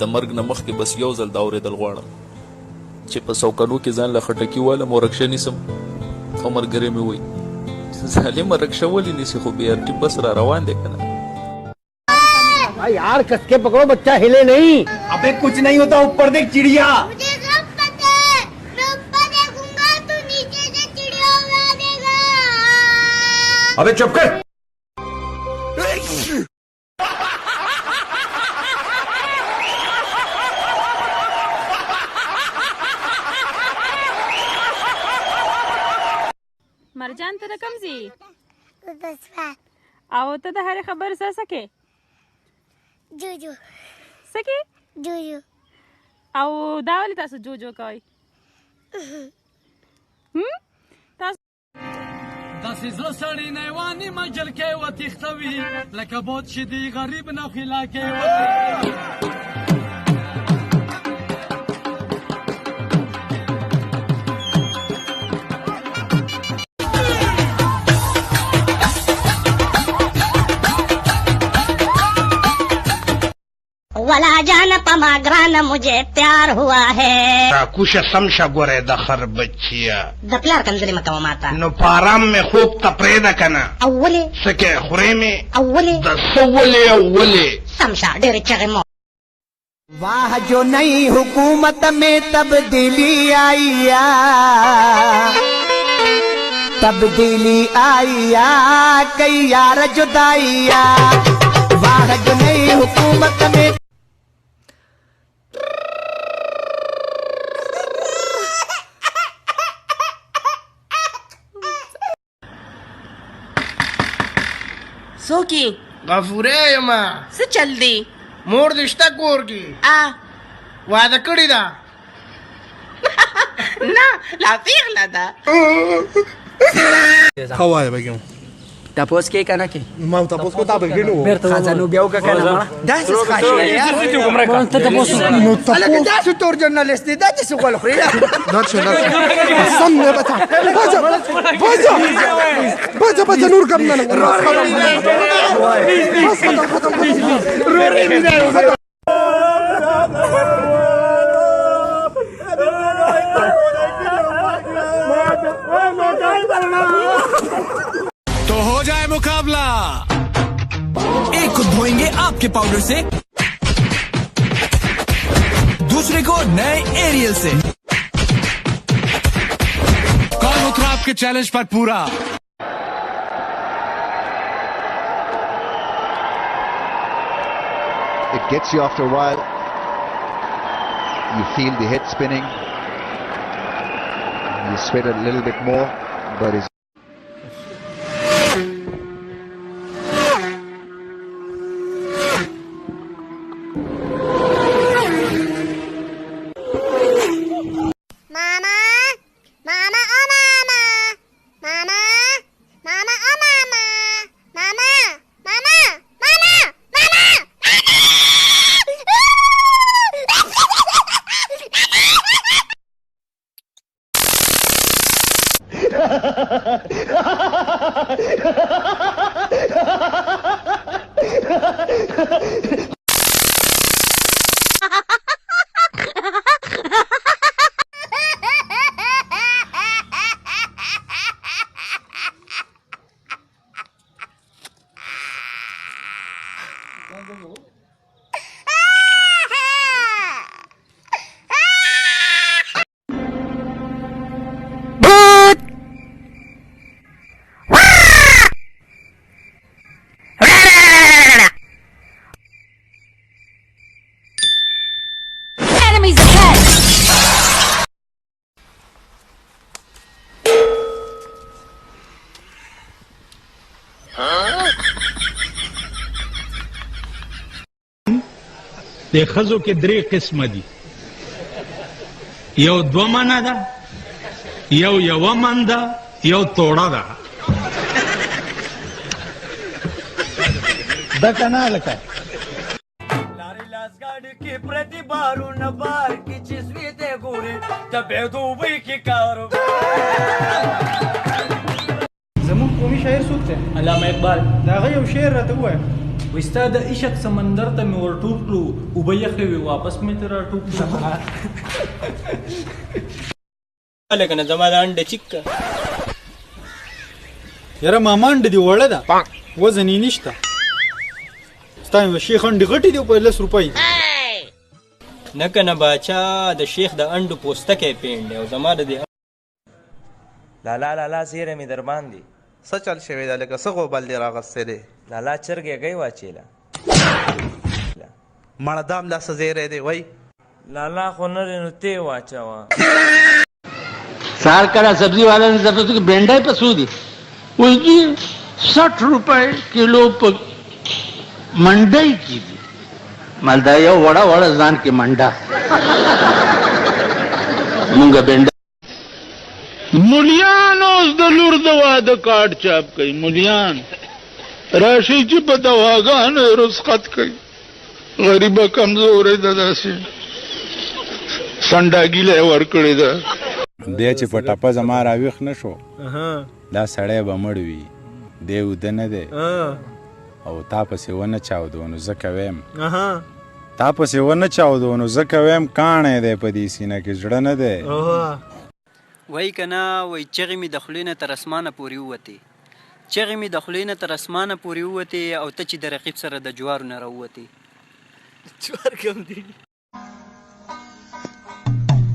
د مرګ نه مخکې بس یو ځل دا اورېدل غواړم چې په 100 کلو کې ځان له خټکي والم او رکشه نیسم. او ملګری مې وایي ظالمه رکشه ولې نیسي خو بې ارټي بس را روان دی که نه. यार कस के पकड़ो बच्चा हिले नहीं. अबे कुछ नहीं होता ऊपर देख चिड़िया. मुझे सब पता है मैं ऊपर देखूंगा तो नीचे से चिड़िया उड़ा देगा. अबे चुप कर. مرجان ته د کوم ځای बस او ته د هرې خبرې څه سکې जूजू سکې जूजू او دا ولې تاسو جوجو کوئ تاسو داسې زړه سړی نه واني مجل کې وتښتوي لکه بوت چې دی غریب نه خلا کې वाला जान पमा ग्रान मुझे प्यार हुआ है कुछ समशा गोरे दखर बच्चिया द प्यार कंजरी मका माता नो पाराम में खूब तपरेदा कना अव्वले सके खुरे में अव्वले द सवले अव्वले समशा डेरे चगे मो. वाह जो नई हुकूमत में तब्दीली आईया तब्दीली आईया कई यार जुदाईया. वाह जो नई हुकूमत में سوکی غفوره یما څه چل دی مور دشتا کور کی واده کړی دا نه لا پیغله ده خوای بګم تپوس کې کنه کې ما تاسو کو تا بګینو خزانو بیاو کا کنه ما دا څه خاصه یار ته تاسو نو تاسو تاسو تور جرنالست دی دا څه غول خوري دا سم نه بتا بجا نور کم نه तो हो जाए मुकाबला. एक को धोएंगे आपके पाउडर से, दूसरे को नए एरियल से. कौन उतरा आपके चैलेंज पर पूरा? It gets you after a while. You feel the head spinning. You sweat a little bit more, but it's mama mama O mama mama mama O mama mama mama mama mama enemies ahead د ښځو کې 3 قسمه دي یو 2 منه ده یو 1 من ده یو توړه ده دا کنه لکه लारी लास गाड़ी की प्रति बारू न बार की चिस्वी ते गोरे तबे दुबई की कारो زمون قومي شاعر څوک دی؟ علامه اقبال دا هغه یو شعر راته ووایه. وستا د عشق سمندر ته مې ور ټوپ کړو اوبه یخې وې واپس مې ته را ټوپ کړه لکه نه زما د انډه چیک که یاره ماما انډه دې وړه ده وزن یې نشته ستا یې شیخ انډې غټې دي په 10 روپۍ نه که نه باچا د شیخ د انډو پوستکی پینډ دی او زما د دې لالا لالا زیره مې در باندې څه چل شوی دی لکه څه غوبل دې راغستی دی لالا چرګې گی واچېله مړه دام دا څه زیری دی وای لالا خو نه دی نو تی واچوه سار کڑا سبزی والا نے ضرورت کہ بینڈا پہ سو دی اس کی 60 روپے کلو منڈائی کی دی مالدا یو وڑا وڑا زان کے منڈا مونگا بینڈا ملیان اوس د لور د واده کارت چاپ کوي ملیان راشي چې په دواګانو رسخت کوي غریبه کمزورې ده داسې سنډاګیله ورکړې ده دی چې په ټپه زما راویښ نه شو دا سړی به مړ وي دی اوده نه دی او تا پسې ونه چاودو نو ځکه ویم کاڼی دی په دې سینه کې زړه نه دی وای کنه وای چغې مې د خولې نه تر اسمانه پورې ووتې چغې مې د خولې نه تر اسمانه پورې ووتې او ته چې د رقیب سره د جوارو نه راووتې جوار کم دی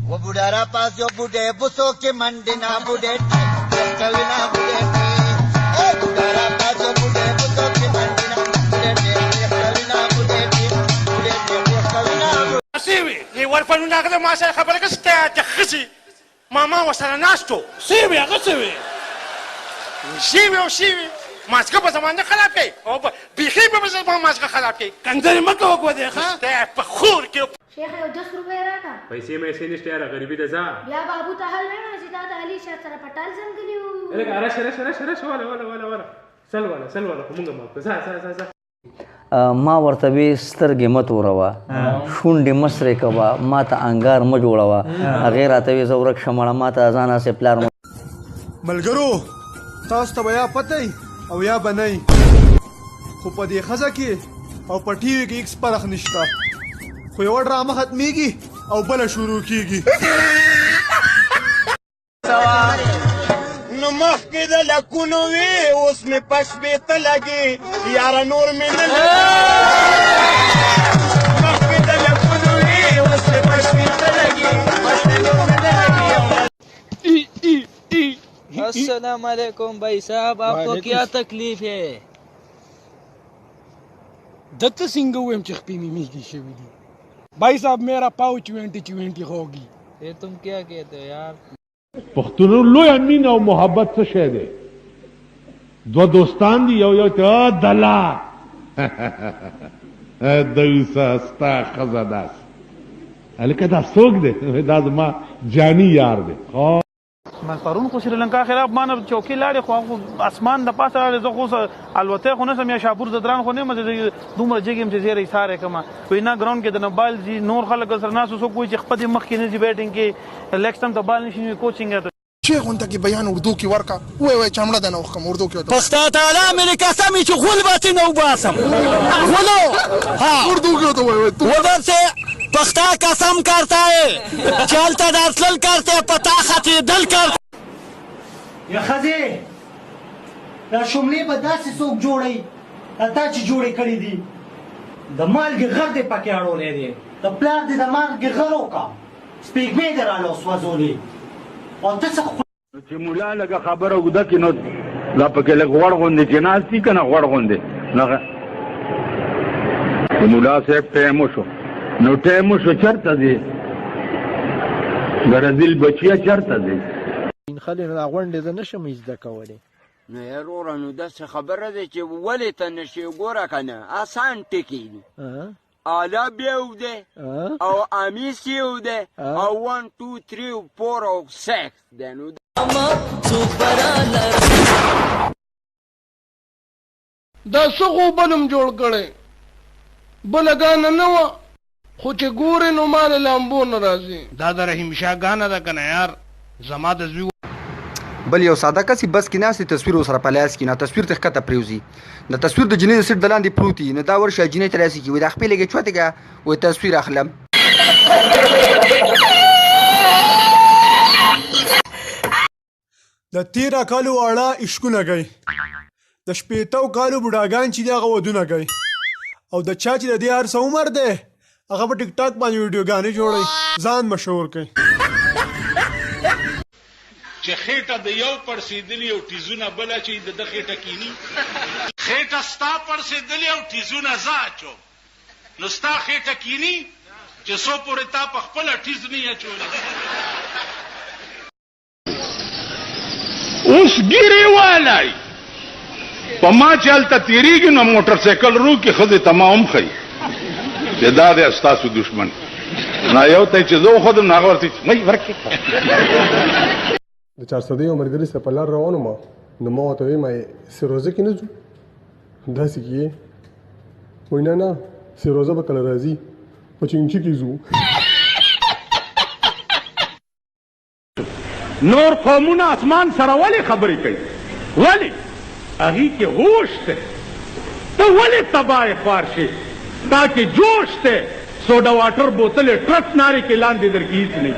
वो बुढ़ारा पास जो बुढ़े बुसो के मंडी ना बुढ़े कभी ना बुढ़े ओ बुढ़ारा पास जो बुढ़े बुसो के मंडी ना बुढ़े कभी ना बुढ़े कभी ना سیوی یې ورپنو ناګه ما سره خبره کسته ته خسي ماما وسره ناشتو سیوی هغه سیوی ما څنګه په زمانه خراب کړي او بيخي په زمانه ما څنګه خراب کړي کنځري مکه وکړه دی ښه ته په خور کې شیخ یو 10 روپے راکا پیسې مې نشته یاره غریبي ده ځه بیا بابو ته حل نه چې دا د علي شاه سره پټال ځنګلیو الګ راشه ولا سل ولا کومه ما ځه ما ورته وی سترګې مت وروا شونډې مسرې کوا ما ته انګار م جوړوا هغې راته وی زه ورک شمړه ما ته ځان هسې پلار ملګرو تاسو ته به یا پته او یا به نه خو په دې ښځه کې او په ټي وي کې هېڅ فرق نشته خو یوه ډرامه ختمېږي او بله شروع کېږي نو مخکې د لکونو وي اوس مې پشپې ته لګي یاره نور مې نه مخکې د لکونو وي اوس مې پشپې ته لګي السلام علیکم بھائی صاحب آپ کو کیا تکلیف ہے دته څنګه ویم چې خپې مې میږدي شوي دي بھائی صاحب میرا پاؤ 20 ہوگی یہ تم کیا کہتے ہو یار پښتون لوی امین او محبت څه شی دی دو دوستان دي یو ته دلا دوسا ستا خزه داس الکه دا څوک دی دا زما جانی یار دی من پرون خو سریلانکا خلاف ما نه چوکۍ لاړې خو اسمان د پاسه راغلی زه خو الوتی خو نه سم یا شاپور د دران خو نه یم زه دومره جګ یم چې زیری ایساری کړم وایي نه ګراونډ کې د نه بال ځي نور خلک سره ناست څوک وایي چې خپه دې مخکې نه ځي بیټینګ کې لیکس ټایم ته بال نشي نوي کوچنګ شیخ انت کی بیان اردو کی ورکا وای چمړه دنه وخم اردو کی پختا تعالی مې قسم چې خول باتی نو باسم خولو ها اردو کی تو وای ودر سے پختا قسم کرتا ہے چلتا درسل کرتے پتا خطی دل کرتے یا خزه دا شملې به داسې څوک جوړی دا چې جوړې کړي دي د مالګې غر دې پکې اړولی دی د پلار دې د مالګې غر وکړه سپېږمې دې راله وسوځولې او ته څه چې مولا لکه خبره اوږده کړي نو دا پکې لږ غوړ غوندې چې ناست دي که نه غوړ غوندې د مولا صاحب ټایم وشو نو ټایم وشو چېرته ځې د رزیل بچیه چېرته ځې خلې نه غونډې زه نشم زده کولی نو یاروره نو داسې خبره ده چې ولې ته نشې ګوره که نه اسان ټکي دي آلاب یو دی او امیس یو دی او 1 2 3 4 او 6 دی نو دا څه خوبه نوم جوړ کړی بله ګانه نه وه خو چې ګورې نو ما له لامبو نه راځي دا د رحیم شاه ګانه ده که نه یار زما د زوی بل یو ساده کس بس کې ناستې تصویر ورسره په لاس کې نه تصویر ته ښکته پرېوځي د تصویر د جینۍ د سیټ د لاندې پروت وي نو دا ورشه جینۍ ته راسي کي وایي دا خپې لږې چوتې که وایي تصویر اخلم د 13 کالو واړه عشقونه کوي د 15 کالو بوډاګان چې دي هغه ودونه کوي او د چا چې د دې هر څه عمر دی هغه په ټیک ټاک باندې ویډیوګانې جوړوي ځان مشهور کوي چې خېټه د یو پړسېدلي او ټیزونه بله اچوي د ده خېټه کیني خېټه ستا پړسېدلي او ټیزونه زه اچوم نو ستا خېټه کیني چې څو پورې تا په خپله ټیز نه اچولی اوس ګیرې والی په ما چې هلته تېرېږي نو موټر سایکل روکې ښځې ته ما هم ښایي چې دا دی ستاسو دشمن نه یو ته چې زه وښودم نو هغه ورته مۍ ورکې د 400 یو ملګري سره په لار روان وم نو ما ورته ویل سیروزه کې نه ځو داسې کې یې وایي نه سیروزه به کله راځي په چینچي کې ځو نور قومونه اسمان سره ولې خبرې کوي ولې هغې کې هوش دی ته ولې تباه خوار شي تا کې جوش دی سوډا واټر بوتل ټرک نارې کې لاندې در کې هېڅ نه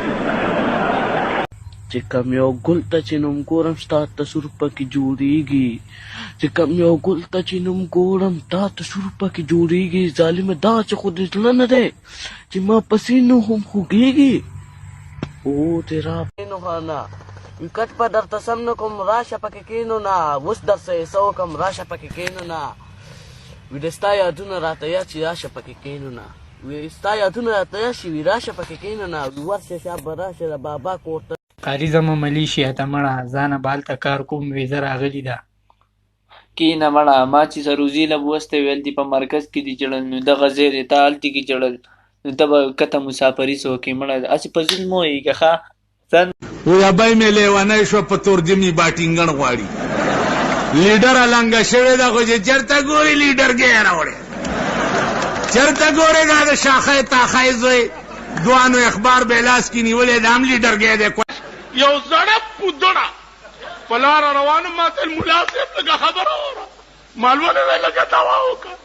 چې کم یو ګل ته چې نوم ګورم ستا تصور پکې جوړېږي چې کم یو ګل ته چې نوم ګورم تا تصور پکې جوړېږي ظالمه دا چې خو دې زړه نه دی چې ما پسې نو هم خوږېږي او تیرا نو خانه وکټ په درته سم نه کوم راشه پکې کښېنو نه اوس درسه حصه وکړم راشه پکې کښېنو نه وي د ستا یادونه راته یاد شي راشه پکې کښېنو نه وي ستا یادونه راته یاد شي وي راشه پکې کښېنو نه وي ورشه شابه راشه د بابا کور ته قاري زما ملیشیا ته مړه ځانه بالته کار کوم ویزه راغلې ده کینه مړه ما چې سروزي له وسته ویل دي په مرکز کې دي جړل نو دغه ځای دی ته هلته کې جړل نو ته به کته مسافري څه وکړې مړه هسې په ظلم ووایي که ښه وی ابای مې لیونی شوه په تورجمې باټینګن غواړي لیډره لنګه شوې ده خو چې چېرته ګورې لیډرګۍ یې راوړې چېرته ګورې دا د شاخی تاخی زوی دوانو اخبار به لاس کې نیولې دا هم لیډرګۍ دی یو زړه پودړه په لاره روانو ما ته ملا صاحب لږه خبره وره معلومه وی لږه دوا وکړه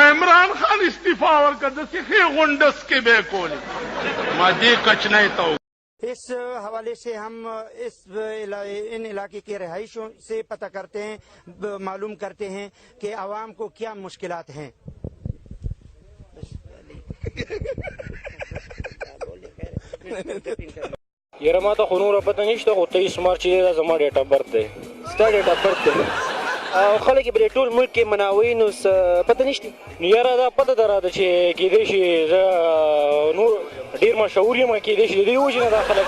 عمران خان استعفا ورکړه داسې ښې غونډس کې به یې کولې ما دې کچنۍ ته اس حوالے سے ہم ان علاقے کے رہائشوں سے پتہ کرتے ہیں معلوم کرتے ہیں کہ عوام کو کیا مشکلات ہیں یاره ما ته خو نوره پته نشته خو 23 مارچ چې دی دا زما ډیټ اف برت دی ستا ډیټ اف برت دی او خلک یې په دې ټول ملک کې مناوي نو پته نشته نو یاره دا پته ده راته چې کېدای شي زه نور ډېر مشهور یم کېدای شي د دې وجې نه دا خلک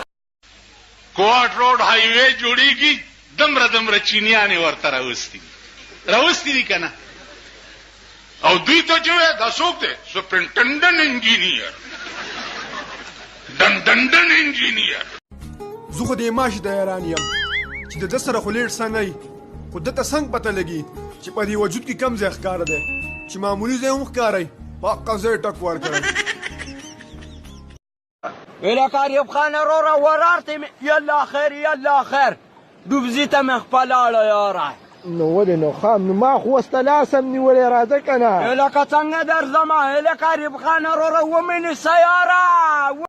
کوټ روډ هایوې جوړېږي دمره دمره چینیانې ورته راوستي دي که نه او دوی ته چې وایي دا څوک دی سپرنټنډن انجینیر ډنډن انجینیر زه خو د ماشي د حیران یم چې د ده سره خو لیډ څه نه وي خو ده ته څنګه پته لګي چې په دې وجود کې کم ځای ښکاره دی چې معمولي ځای هم ښکاری په حقه ځای ټک ورکړی ویلا قریب خان رورا ورارتم یلا خیر یلا خیر دوبزیته مخ پلاړه یاره نو ولې نو خام نو ما خو وسته لاسم نیولې راځه که نه لکه څنګه درځمه لکه قریب خان رورا ومنې سیاره